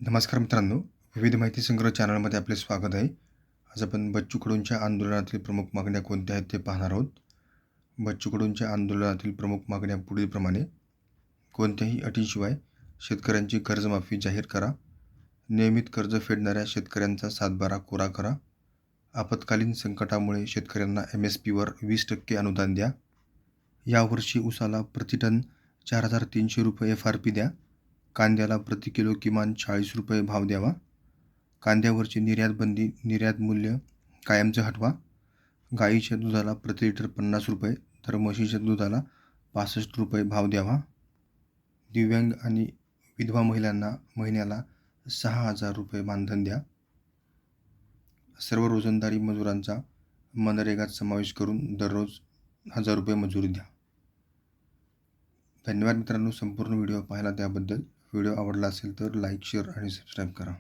नमस्कार मित्रांनो, विविध माहिती संग्रह चॅनलमध्ये आपले स्वागत आहे. आज आपण बच्चू कडूंच्या आंदोलनातील प्रमुख मागण्या कोणत्या आहेत ते पाहणार आहोत. बच्चू कडूंच्या आंदोलनातील प्रमुख मागण्या पुढीलप्रमाणे: कोणत्याही अटीशिवाय शेतकऱ्यांची कर्जमाफी जाहीर करा. नियमित कर्ज फेडणाऱ्या शेतकऱ्यांचा सातबारा कोरा करा. आपत्कालीन संकटामुळे शेतकऱ्यांना MSPवर 20% अनुदान द्या. यावर्षी उसाला प्रतिटन 4,300 रुपये FRP द्या. कांद्याला प्रति किलो किमान 40 रुपये भाव द्यावा. कांद्यावरची निर्यात बंदी, निर्यात मूल्य कायमचं हटवा. गाईच्या दुधाला प्रति लिटर 50 रुपये तर म्हशीच्या दुधाला 65 रुपये भाव द्यावा. दिव्यांग आणि विधवा महिलांना महिन्याला 6,000 रुपये मानधन द्या. सर्व रोजंदारी मजुरांचा मनरेगात समावेश करून दररोज 1,000 रुपये मजुरी द्या. धन्यवाद मित्रांनो, संपूर्ण व्हिडिओ पाहिला त्याबद्दल. व्हिडिओ आवडला असेल तर लाईक, शेअर आणि सबस्क्राईब करा.